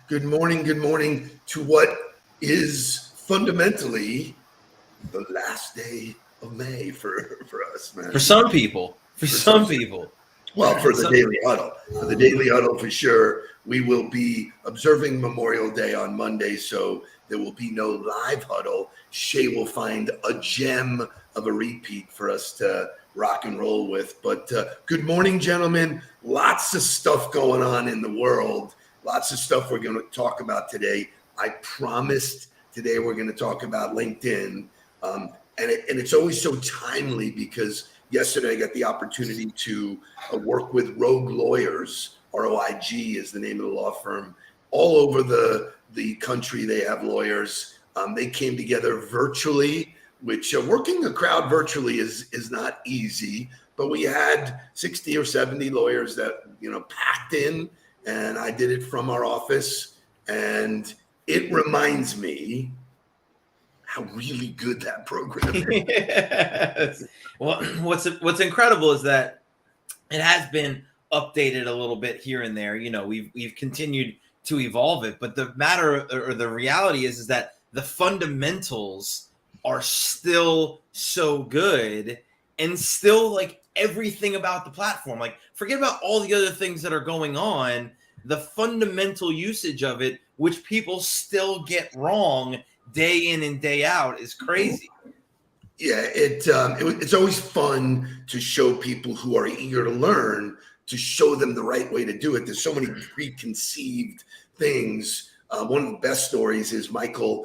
Good morning to what is fundamentally the last day of May for us, man. For some people. Well, for the Daily Huddle. For the Daily Huddle, for sure. We will be observing Memorial Day on Monday, so there will be no live huddle. Shay will find a gem of a repeat for us to rock and roll with. But good morning, gentlemen. Lots of stuff going on in the world. Lots of stuff we're going to talk about today. I promised today we're going to talk about LinkedIn. And it's always so timely because yesterday I got the opportunity to work with Rogue Lawyers. ROIG is the name of the law firm. All over the country, they have lawyers. They came together virtually, which working a crowd virtually is not easy. But we had 60 or 70 lawyers that, packed in. And I did it from our office, and it reminds me how really good that program is. Yes. Well, what's incredible is that it has been updated a little bit here and there. We've continued to evolve it, but the matter or the reality is that the fundamentals are still so good, and still like everything about the platform. Like, forget about all the other things that are going on. The fundamental usage of it, which people still get wrong day in and day out, is crazy. Yeah, it's always fun to show people who are eager to learn, to show them the right way to do it. There's so many preconceived things. One of the best stories is Michael,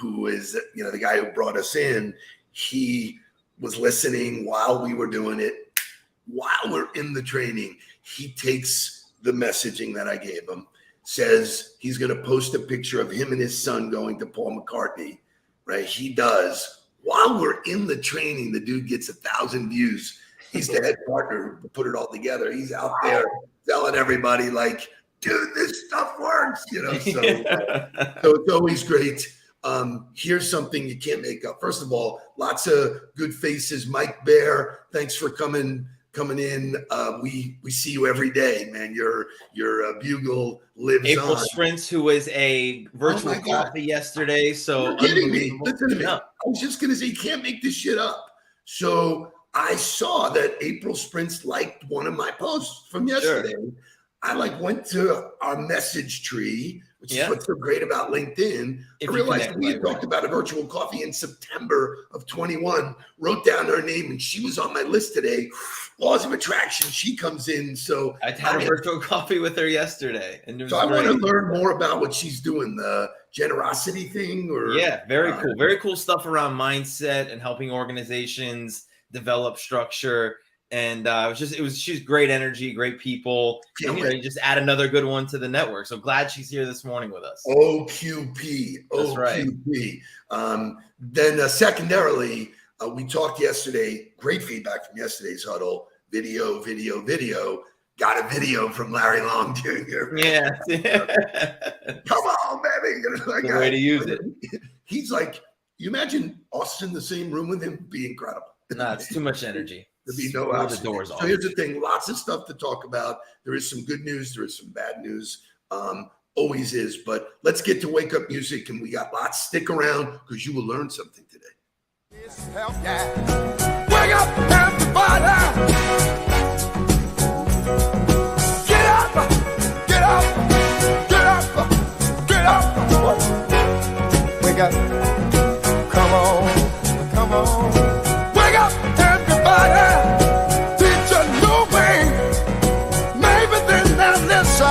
who is the guy who brought us in. He was listening while we were doing it, while we're in the training. He takes the messaging that I gave him, says he's going to post a picture of him and his son going to Paul McCartney, right? He does. While we're in the training, the dude gets 1,000 views. He's the head partner who put it all together. He's out there telling everybody like, dude, this stuff works, So it's always great. Here's something you can't make up. First of all, lots of good faces. Mike Bear, thanks for coming in. We see you every day, man. Your bugle lives April on. Sprints, who was a virtual coffee yesterday. So you're kidding me. Listen to me. I was just gonna say, you can't make this shit up. So I saw that April Sprints liked one of my posts from yesterday. Sure. I went to our message tree, which is what's so great about LinkedIn. I realized we had talked about a virtual coffee in September of 21, wrote down her name, and she was on my list today. Laws of Attraction, she comes in. So I had a virtual coffee with her yesterday. And so I want to learn more about what she's doing, the generosity thing. Very cool. Very cool stuff around mindset and helping organizations develop structure. And she's great energy, great people. And, you just add another good one to the network. So glad she's here this morning with us. OQP. That's right. Then secondarily, we talked yesterday, great feedback from yesterday's huddle, video. Got a video from Larry Long Jr. Yeah. Come on, baby. The way to use it. He's like, you imagine us in the same room with him? It'd be incredible. No, it's too much energy. There'd be no outs. The doors off. So here's the thing, lots of stuff to talk about. There is some good news, there is some bad news. Always is, but let's get to wake up music, and we got lots. Stick around because you will learn something today. Wake up, everybody! Get up! Get up! Get up! Get up! Wake up! Come on! Wake up, everybody! Teach a new way. Maybe then they'll listen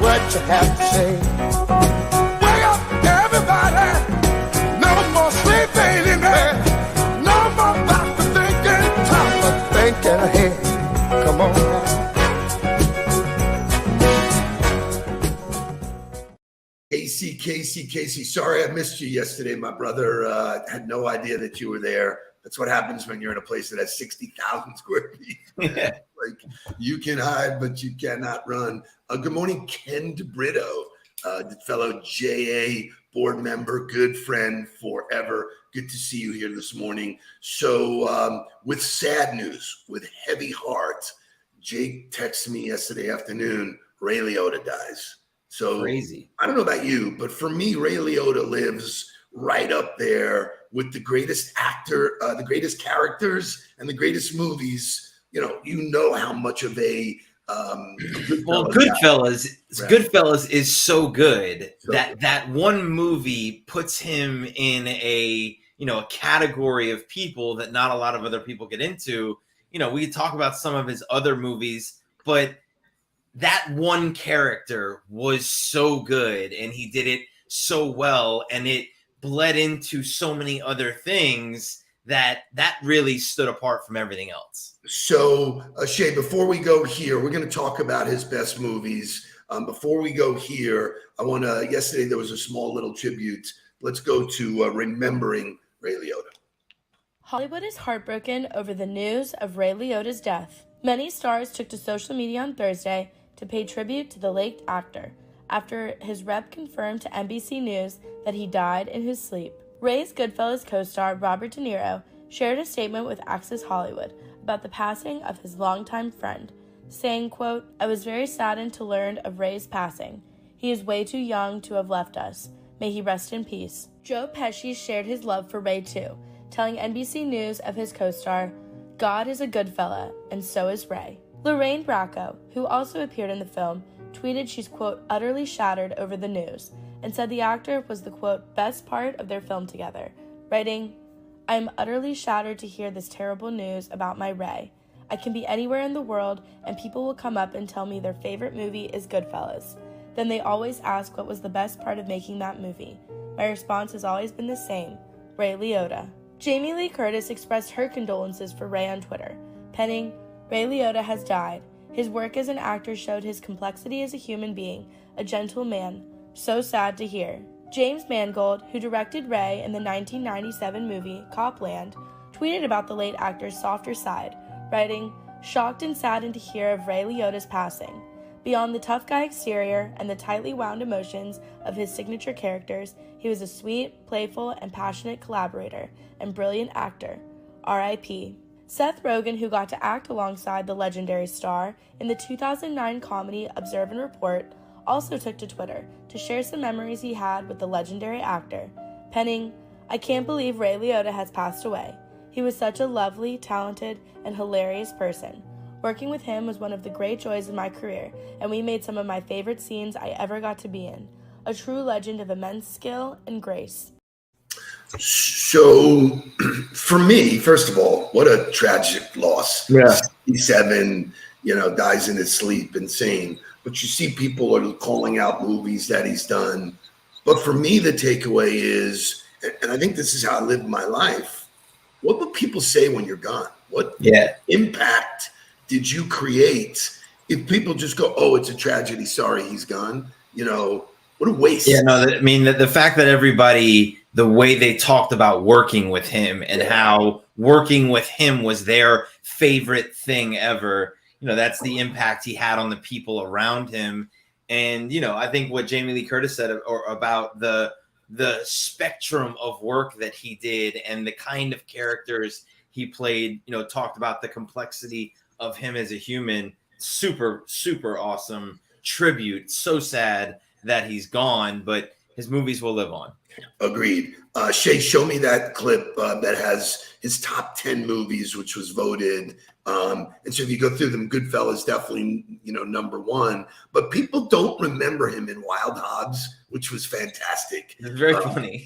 what you have to say. Wake up, everybody! No more sleeping in bed. No more about to thinking, time of thinking ahead. Come on now. Casey, sorry I missed you yesterday. My brother had no idea that you were there. That's what happens when you're in a place that has 60,000 square feet. Yeah. Like, you can hide, but you cannot run. Good morning, Ken DeBrito, the fellow JA board member, good friend forever. Good to see you here this morning. So with sad news, with heavy heart, Jake texted me yesterday afternoon, Ray Liotta dies. So Crazy. I don't know about you, but for me, Ray Liotta lives right up there with the greatest actor, the greatest characters, and the greatest movies. You know how much of a Goodfellas, Right. Goodfellas is so good So that one movie puts him in a category of people that not a lot of other people get into. We could talk about some of his other movies, but that one character was so good and he did it so well, and it bled into so many other things that really stood apart from everything else. So, Shay, before we go here, we're going to talk about his best movies. Before we go here, yesterday there was a small little tribute. Let's go to remembering Ray Liotta. Hollywood is heartbroken over the news of Ray Liotta's death. Many stars took to social media on Thursday to pay tribute to the late actor after his rep confirmed to NBC News that he died in his sleep. Ray's Goodfellas co-star Robert De Niro shared a statement with Access Hollywood about the passing of his longtime friend, saying, quote, "I was very saddened to learn of Ray's passing. He is way too young to have left us. May he rest in peace." Joe Pesci shared his love for Ray too, telling NBC News of his co-star, "God is a good fella, and so is Ray." Lorraine Bracco, who also appeared in the film, tweeted she's, quote, "utterly shattered over the news," and said the actor was the, quote, "best part of their film together," writing, "I am utterly shattered to hear this terrible news about my Ray. I can be anywhere in the world and people will come up and tell me their favorite movie is Goodfellas. Then they always ask what was the best part of making that movie. My response has always been the same, Ray Liotta." Jamie Lee Curtis expressed her condolences for Ray on Twitter, penning, "Ray Liotta has died. His work as an actor showed his complexity as a human being, a gentle man. So sad to hear." James Mangold, who directed Ray in the 1997 movie Copland, tweeted about the late actor's softer side, writing, "Shocked and saddened to hear of Ray Liotta's passing. Beyond the tough guy exterior and the tightly wound emotions of his signature characters, he was a sweet, playful, and passionate collaborator and brilliant actor. R.I.P." Seth Rogen, who got to act alongside the legendary star in the 2009 comedy Observe and Report, also took to Twitter to share some memories he had with the legendary actor, penning, "I can't believe Ray Liotta has passed away. He was such a lovely, talented, and hilarious person. Working with him was one of the great joys of my career, and we made some of my favorite scenes I ever got to be in. A true legend of immense skill and grace." So, for me, first of all, what a tragic loss. Yeah. 67, dies in his sleep, insane. But you see people are calling out movies that he's done. But for me, the takeaway is, and I think this is how I live my life, what will people say when you're gone? What impact did you create? If people just go, "Oh, it's a tragedy, sorry, he's gone," what a waste. Yeah, no, I mean, the fact that everybody, the way they talked about working with him and how working with him was their favorite thing ever, that's the impact he had on the people around him. And, I think what Jamie Lee Curtis said about the spectrum of work that he did and the kind of characters he played, talked about the complexity of him as a human. Super, super awesome tribute. So sad that he's gone, but his movies will live on. Agreed. Shay, show me that clip that has his top 10 movies, which was voted. And so if you go through them, Goodfellas definitely, number one. But people don't remember him in Wild Hogs, which was fantastic. It's very funny.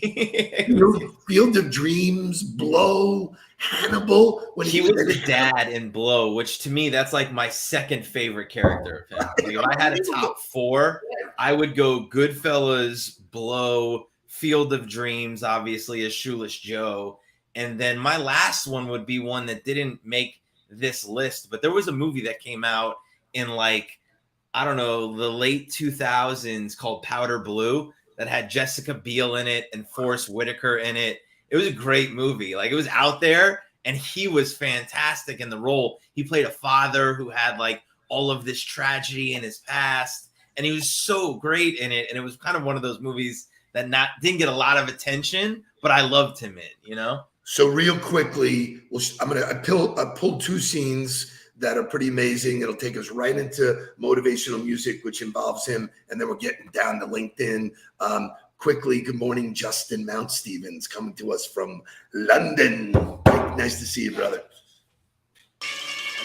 Field of Dreams, Blow, Hannibal. When he was the dad in Blow, which to me, that's like my second favorite character of him. Like if I had a top four, I would go Goodfellas, Blow, Field of Dreams, obviously, as Shoeless Joe. And then my last one would be one that didn't make this list, but there was a movie that came out in the late 2000s called Powder Blue that had Jessica Biel in it and Forrest Whitaker in it. It was a great movie. Like, it was out there, and he was fantastic in the role. He played a father who had like all of this tragedy in his past, and he was so great in it. And it was kind of one of those movies that didn't get a lot of attention, but I loved him in, you know? So real quickly, I pulled two scenes that are pretty amazing. It'll take us right into motivational music, which involves him, and then we're getting down to LinkedIn. Quickly, good morning, Justin Mount Stevens, coming to us from London. Nice to see you, brother.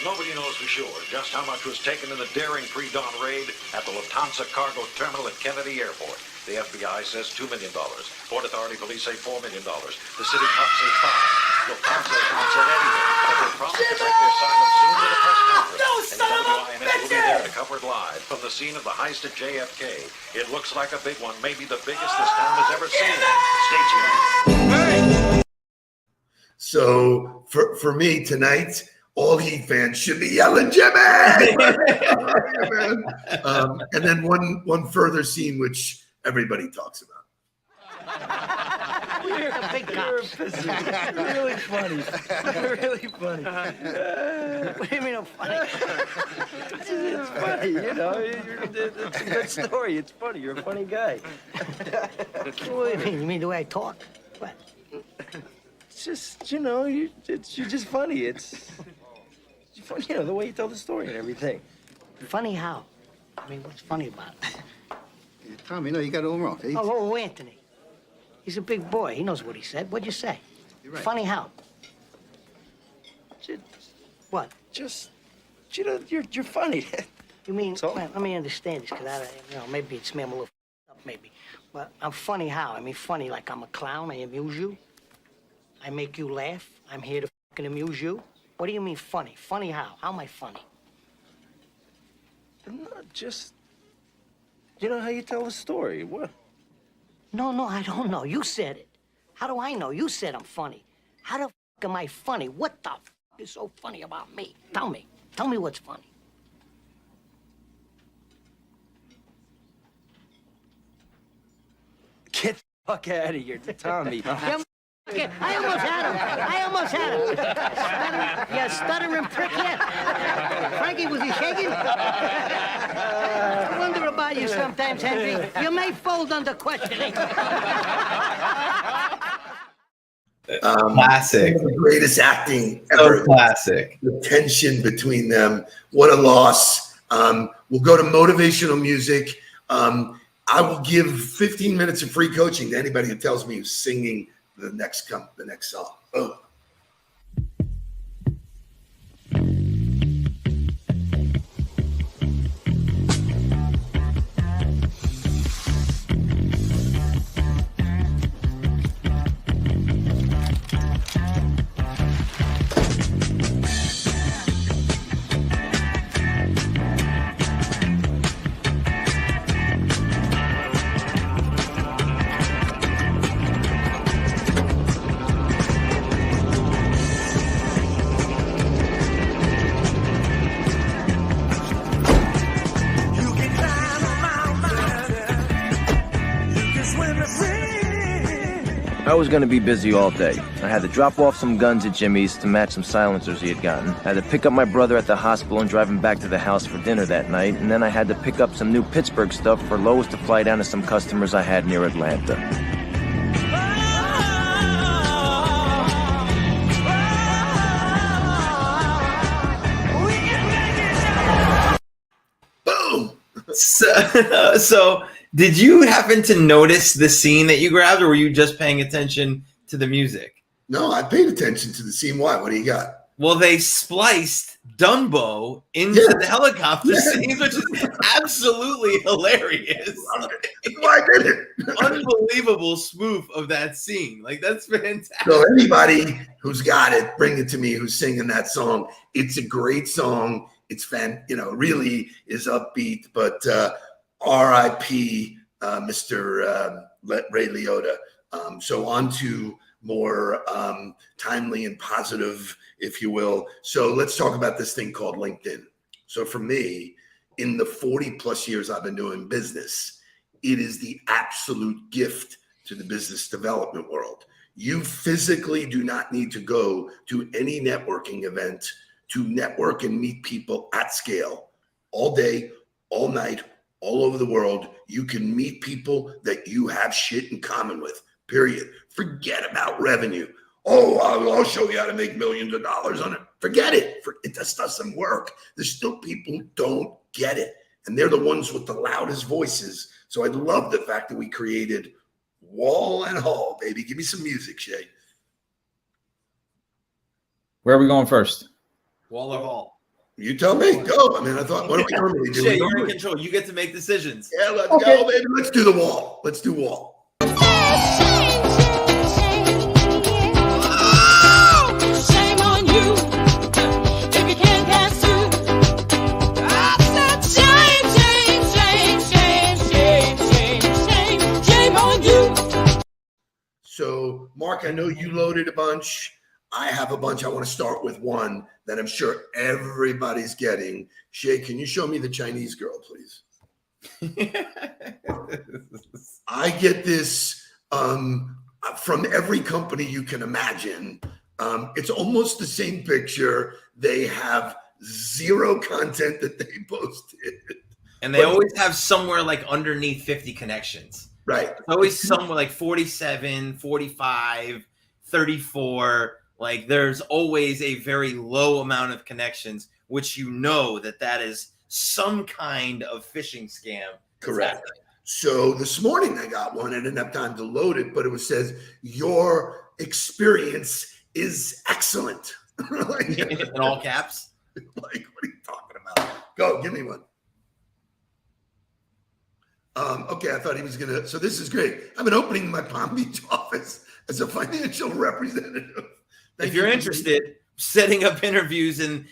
Nobody knows for sure just how much was taken in the daring pre-dawn raid at the Lufthansa cargo terminal at Kennedy Airport. The FBI says $2 million. Port Authority police say $4 million. The city cops say $5. Lufthansa has not said anything, but they promise to break their silence soon with a press conference. And WINS will be there to cover it live from the scene of the heist at JFK. It looks like a big one, maybe the biggest this town has ever seen. Stay tuned. So for me tonight, all Heat fans should be yelling, Jimmy! And then one further scene, which everybody talks about. You're a big guy. Really funny. Really funny. What do you mean I'm funny? It's funny, you know. It's a good story. It's funny. You're a funny guy. What do you mean? You mean the way I talk? What? It's just, you know, you're just funny. It's funny, you know, the way you tell the story and everything. Funny how? I mean, what's funny about it? Tom, you know, you got it all wrong. Oh, Anthony. He's a big boy. He knows what he said. What'd you say? You're right. Funny how? What? Just, you know, you're funny. You mean, So? man, let me understand this, because you know, maybe it's me, I'm a little up, maybe. But I'm funny how? I mean, funny like I'm a clown, I amuse you. I make you laugh. I'm here to fucking amuse you. What do you mean funny? Funny how? How am I funny? Not just, you know how you tell a story. What? No, I don't know. You said it. How do I know? You said I'm funny. How the fuck am I funny? What the fuck is so funny about me? Tell me. Tell me what's funny. Get the fuck out of here, Tommy. Yeah, I almost had him. You stuttering prick yet? Frankie, was he shaking? I wonder about you sometimes, Henry. You may fold under questioning. Classic. The greatest acting So ever. classic. The tension between them. What a loss. We'll go to motivational music. I will give 15 minutes of free coaching to anybody who tells me who's singing the next song. Oh. I was going to be busy all day. I had to drop off some guns at Jimmy's to match some silencers he had gotten. I had to pick up my brother at the hospital and drive him back to the house for dinner that night. And then I had to pick up some new Pittsburgh stuff for Lois to fly down to some customers I had near Atlanta. Boom. So did you happen to notice the scene that you grabbed, or were you just paying attention to the music? No, I paid attention to the scene. Why? What do you got? Well, they spliced Dumbo into the helicopter scenes, which is absolutely hilarious. Why did it? Unbelievable spoof of that scene. Like, that's fantastic. So anybody who's got it, bring it to me. Who's singing that song? It's a great song. It's really is upbeat. But R.I.P. Mr. Ray Liotta. So on to more timely and positive, if you will. So let's talk about this thing called LinkedIn. So for me, in the 40 plus years I've been doing business, it is the absolute gift to the business development world. You physically do not need to go to any networking event to network and meet people at scale all day, all night, all over the world. You can meet people that you have shit in common with, period. Forget about revenue. Oh, I'll show you how to make millions of dollars on it. Forget it. It just doesn't work. There's still people who don't get it. And they're the ones with the loudest voices. So I love the fact that we created Wall and Hall, baby. Give me some music, Shay. Where are we going first? Wall or Hall? You tell me. Go. I mean, I thought, what do we normally do? Shay, you're in control. You get to make decisions. Yeah, let's go, baby. Let's do the Wall. Let's do Wall. Shame on you if you can't pass through. I said shame on you. So, Mark, I know you loaded a bunch. I have a bunch. I want to start with one that I'm sure everybody's getting. Shay, can you show me the Chinese girl, please? I get this from every company you can imagine. It's almost the same picture. They have zero content that they posted. And they always have somewhere like underneath 50 connections. Right. It's always somewhere like 47, 45, 34. Like there's always a very low amount of connections, which you know that is some kind of phishing scam. Correct. So this morning I got one. I didn't have time to load it, but it says your experience is excellent. Like, in all caps. Like, what are you talking about? Go, give me one. Okay, I thought he was gonna. So this is great. I've been opening my Palm Beach office as a financial representative. If you're interested, setting up interviews in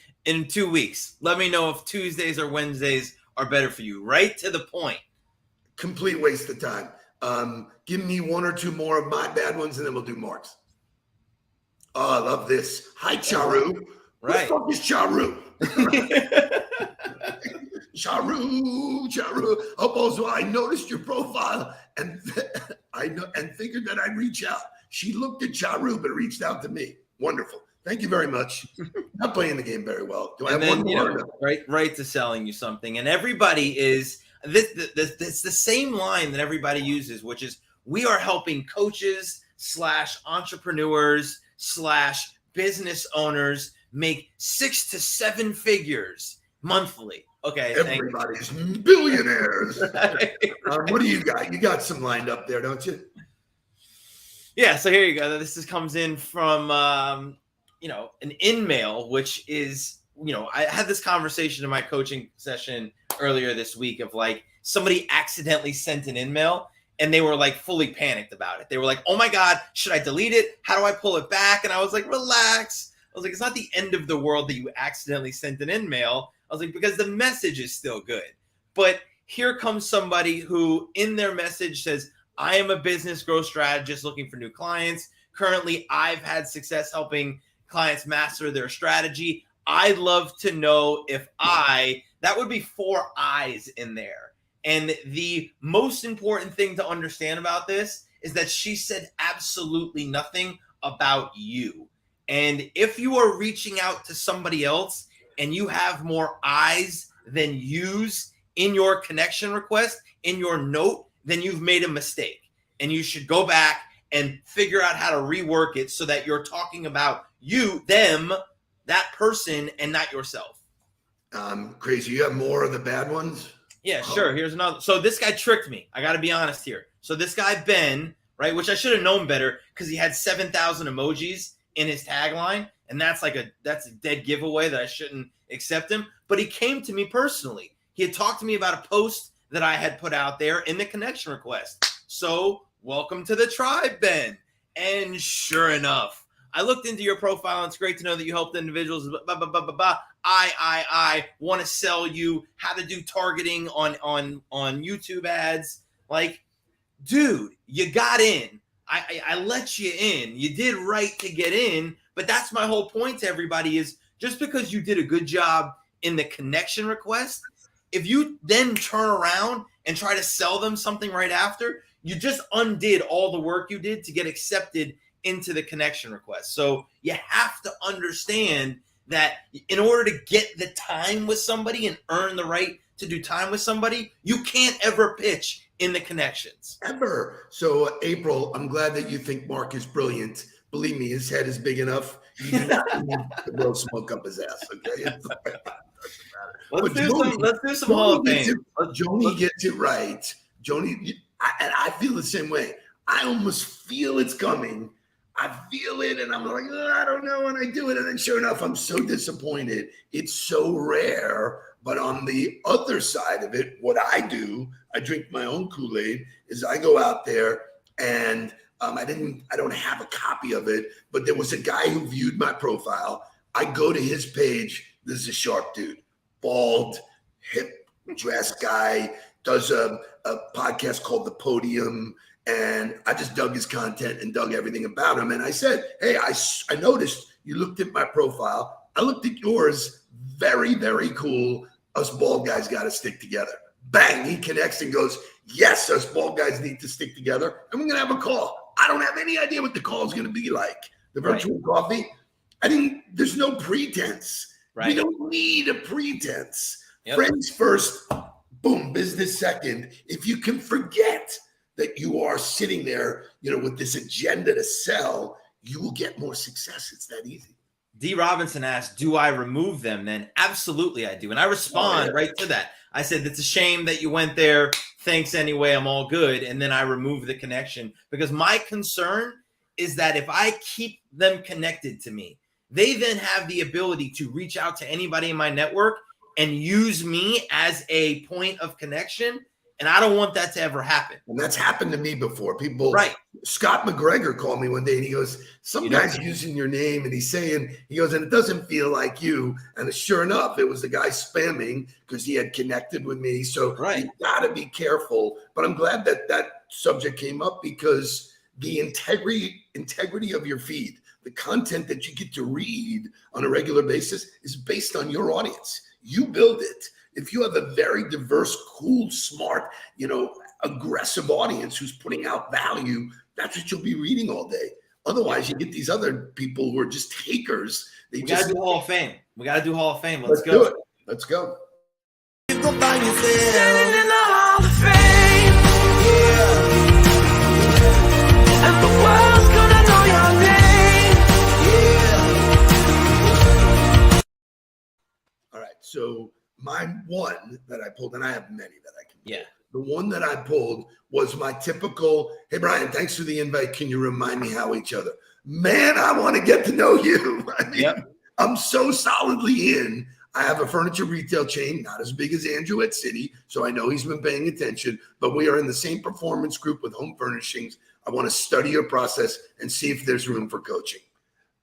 2 weeks. Let me know if Tuesdays or Wednesdays are better for you. Right to the point. Complete waste of time. Give me one or two more of my bad ones, and then we'll do Mark's. Oh, I love this. Hi, Charu. Right. Who the fuck is Charu? Charu. Also, I noticed your profile and figured that I'd reach out. She looked at Charu, but reached out to me. Wonderful. Thank you very much. Not playing the game very well. Do I have one more? Right to selling you something. And everybody is this. It's the same line that everybody uses, which is we are helping coaches / entrepreneurs / business owners make 6 to 7 figures monthly. Okay. Everybody's billionaires. What do you got? You got some lined up there, don't you? Yeah. So here you go. This comes in from, an InMail, which is, I had this conversation in my coaching session earlier this week of like somebody accidentally sent an InMail and they were like fully panicked about it. They were like, oh my God, should I delete it? How do I pull it back? And I was like, relax. I was like, it's not the end of the world that you accidentally sent an InMail. I was like, because the message is still good. But here comes somebody who in their message says, I am a business growth strategist looking for new clients. Currently, I've had success helping clients master their strategy. I'd love to know if that would be 4 I's in there. And the most important thing to understand about this is that she said absolutely nothing about you. And if you are reaching out to somebody else and you have more I's than U's in your connection request, in your note, then you've made a mistake. And you should go back and figure out how to rework it so that you're talking about you, them, that person, and not yourself. Crazy. You have more of the bad ones? Yeah, sure. Here's another. So this guy tricked me. I got to be honest here. So this guy, Ben, right, which I should have known better because he had 7,000 emojis in his tagline. And that's a dead giveaway that I shouldn't accept him. But he came to me personally. He had talked to me about a post that I had put out there in the connection request. So welcome to the tribe, Ben. And sure enough, I looked into your profile, and it's great to know that you helped individuals. I want to sell you how to do targeting on YouTube ads. Like, dude, you got in. I let you in. You did right to get in. But that's my whole point to everybody is just because you did a good job in the connection request, if you then turn around and try to sell them something right after, you just undid all the work you did to get accepted into the connection request. So you have to understand that in order to get the time with somebody and earn the right to do time with somebody, you can't ever pitch in the connections. Ever. So, April, I'm glad that you think Mark is brilliant. Believe me, his head is big enough. You do not need to blow smoke up his ass, okay? Let's do some Hall of Fame. Joni gets it right. Joni, and I feel the same way. I almost feel it's coming. I feel it, and I'm like, oh, I don't know when I do it. And then sure enough, I'm so disappointed. It's so rare. But on the other side of it, what I do, I drink my own Kool-Aid, is I go out there and I don't have a copy of it, but there was a guy who viewed my profile. I go to his page. This is a sharp dude, bald, hip dress guy, does a podcast called The Podium. And I just dug his content and dug everything about him. And I said, hey, I noticed you looked at my profile. I looked at yours. Very, very cool. Us bald guys got to stick together. Bang, he connects and goes, yes, us bald guys need to stick together. And we're going to have a call. I don't have any idea what the call is going to be like. The virtual coffee. There's no pretense. Right. We don't need a pretense. Yep. Friends first, boom, business second. If you can forget that you are sitting there, with this agenda to sell, you will get more success. It's that easy. D. Robinson asked, do I remove them then? Absolutely, I do. And I respond right to that. I said, it's a shame that you went there. Thanks anyway. I'm all good. And then I remove the connection because my concern is that if I keep them connected to me, they then have the ability to reach out to anybody in my network and use me as a point of connection. And I don't want that to ever happen. And that's happened to me before. People, right? Scott McGregor called me one day and he goes, some guy's using your name and he's saying, and it doesn't feel like you. And sure enough, it was the guy spamming because he had connected with me. So you got to be careful. But I'm glad that subject came up because the integrity of your feed, the content that you get to read on a regular basis is based on your audience. You build it. If you have a very diverse, cool, smart, aggressive audience who's putting out value, that's what you'll be reading all day. Otherwise, you get these other people who are just takers. We got to do Hall of Fame. Let's go. Do it. Let's go. You go find yourself standing in the Hall of Fame. Yeah. And the world's gonna know your name. Yeah. All right. So my one that I pulled, and I have many that I can pull. Yeah. The one that I pulled was my typical, hey, Brian, thanks for the invite. Can you remind me how each other? Man, I want to get to know you. I'm so solidly in. I have a furniture retail chain, not as big as Andrew at City, so I know he's been paying attention, but we are in the same performance group with home furnishings. I want to study your process and see if there's room for coaching.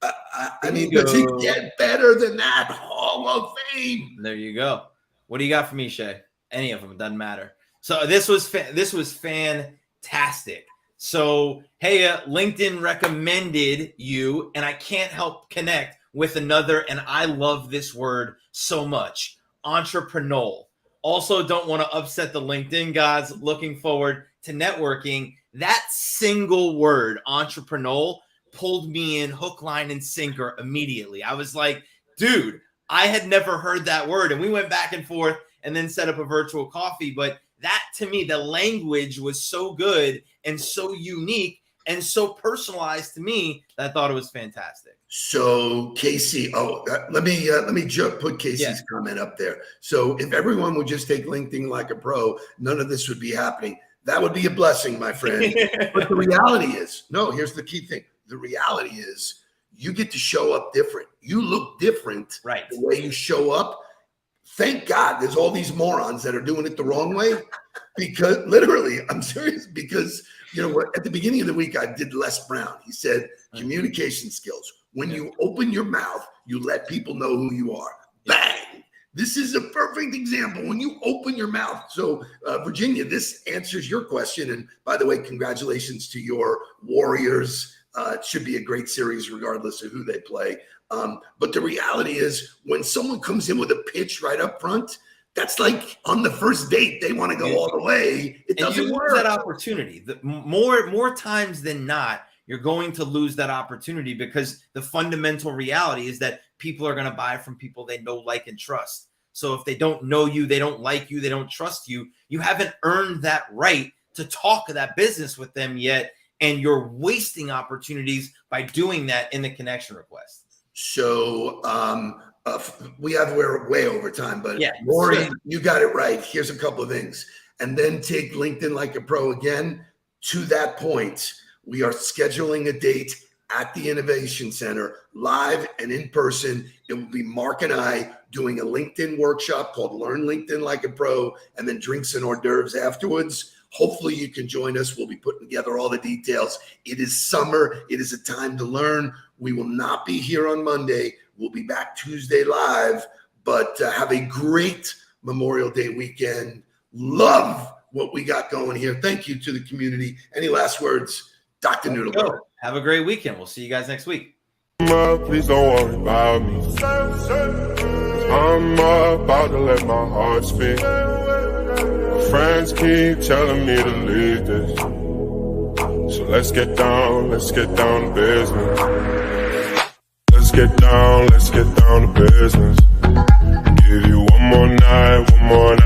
Does it get better than that? Hall of Fame. There you go. What do you got for me, Shay? Any of them, it doesn't matter. So this was fantastic. So, hey, LinkedIn recommended you, and I can't help connect with another, and I love this word so much, entrepreneurial. Also, don't want to upset the LinkedIn guys. Looking forward to networking. That single word, entrepreneurial, pulled me in hook, line, and sinker immediately. I was like, dude, I had never heard that word. And we went back and forth and then set up a virtual coffee. But that, to me, the language was so good and so unique and so personalized to me that I thought it was fantastic. So Casey, let me put Casey's comment up there. So if everyone would just take LinkedIn like a pro, none of this would be happening. That would be a blessing, my friend. But the reality is, here's the key thing. The reality is you get to show up different. You look different the way you show up. Thank God there's all these morons that are doing it the wrong way. Because literally, I'm serious, because at the beginning of the week, I did Les Brown. He said, communication skills. When you open your mouth, you let people know who you are. Bang. This is a perfect example. When you open your mouth. So Virginia, this answers your question. And by the way, congratulations to your Warriors. It should be a great series regardless of who they play. But the reality is when someone comes in with a pitch right up front, That's like on the first date, they want to go all the way. It doesn't work. That opportunity. More times than not, you're going to lose that opportunity because the fundamental reality is that people are going to buy from people they know, like, and trust. So if they don't know you, they don't like you, they don't trust you, you haven't earned that right to talk that business with them yet. And you're wasting opportunities by doing that in the connection request. So we're way over time, but yeah, Maury, you got it right. Here's a couple of things. And then take LinkedIn Like a Pro again. To that point, we are scheduling a date at the Innovation Center, live and in person. It will be Mark and I doing a LinkedIn workshop called Learn LinkedIn Like a Pro, and then drinks and hors d'oeuvres afterwards. Hopefully you can join us. We'll be putting together all the details. It is summer. It is a time to learn. We will not be here on Monday. We'll be back Tuesday live, but have a great Memorial Day weekend. Love what we got going here. Thank you to the community. Any last words, Dr. Nudelberg? Have a great weekend. We'll see you guys next week. Please don't worry about me. I'm about to let my heart speak. My friends keep telling me to leave this. So let's get down to business. Let's get down to business. Give you one more night.